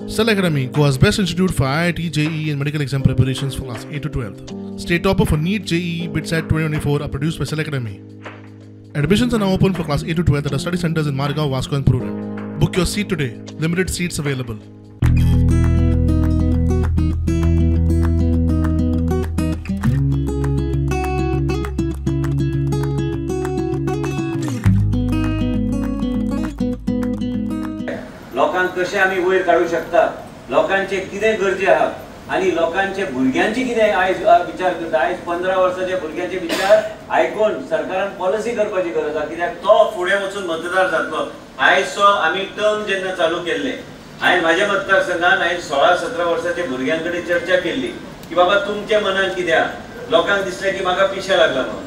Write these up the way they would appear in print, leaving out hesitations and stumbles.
Cell Academy, Goa's best institute for IIT, JEE and medical exam preparations for class 8 to 12th. State topper for NEET, JEE, BITSAT 2024 are produced by Cell Academy. Admissions are now open for class 8 to 12th at our study centers in Margao, Vasco and Purem. Book your seat today. Limited seats available. लोकांक कशे आमी वयर काढू शकतात, लोकांचे कितें गरजे आहात आणि लोकांचे भुरग्यांचे कितें आयज विचार करता. आयज 15 वर्साच्या भुरग्याचे विचार आयकून सरकारान पॉलिसी करपाची गरज आहा, कित्याक तो फुडें वचून मतदार जातलो. आयजचो आमी टर्म जेन्ना चालू केल्ले, हांवें म्हाज्या मतदारसंघात हांवें 16-17 वर्साच्या भुरग्यां कडेन चर्चा केल्ली की बाबा तुमच्या मनान कितें आहा. लोकांक दिसलें की म्हाका पिशें लागला म्हणून.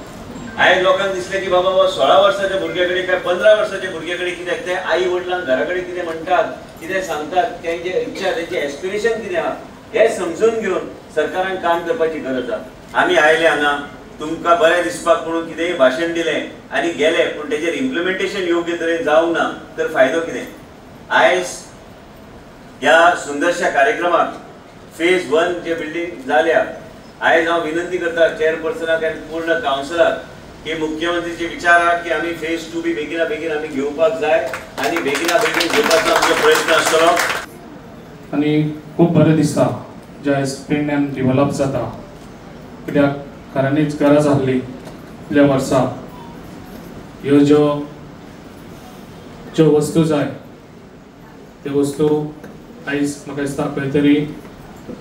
आयज लोकांक दिसलें की बाबा 16 वर्साच्या भुरग्याकडे काय 15 वर्साच्या भुरग्याकडे कित्याक ते आई वडिलांक घराकडे कितें म्हणटात, कितें सांगतात, तेंचे इच्छा तेंचे एस्पिरेशन कितें आहा हे समजून घेवन सरकारान काम करपाची गरज आहा. आमी आयले हांगा तुमकां बरें दिसपाक म्हणून कितेंय भाशण दिलें आनी गेले, पूण तेजेर इम्प्लिमेंटेशन योग्य तरेन जावंक ना तर फायदो कितें. आयज ह्या सुंदरशा कार्यक्रमाक फेज 1 जे बिल्डिंग जाल्या, आयज हांव विनंती करता चेअरपर्सनाक आनी पूर्ण कावन्सिलाक की मुख्यमंत्रीचे विचार आहा की आमी फेज 2 बी बेगिना बेगीन आमी घेवपाक जाय आनी बेगिना बेगीन घेवपाचो आमचो प्रयत्न आसतलो. आनी खूब बरें दिसता जे आयज पेडण्यान डेव्हलप जाता, कित्याक खऱ्यांनीच गरज आसली इतल्या वर्सां. ह्यो ज्यो वस्तू जाय त्यो वस्तू आयज म्हाका दिसता खंय तरी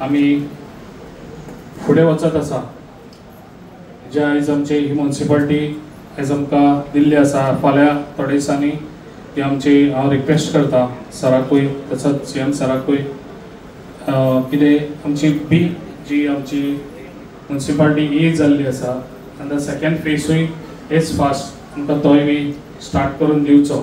आमी फुडें वचत आसा. जे आयज आमची ही म्युनिसिपालिटी आयज आमकां दिल्ली आसा, फाल्यां थोड्या दिसांनी ती आमची हांव रिक्वेस्ट करता सराकूय तसोच CM सराकूय कितें आमची बी जी आमची म्युनिसिपालिटी ही जाल्ली आसा आनी सेकंड फेजूय एज फास्ट आमकां तोय बी स्टार्ट करून दिवचो.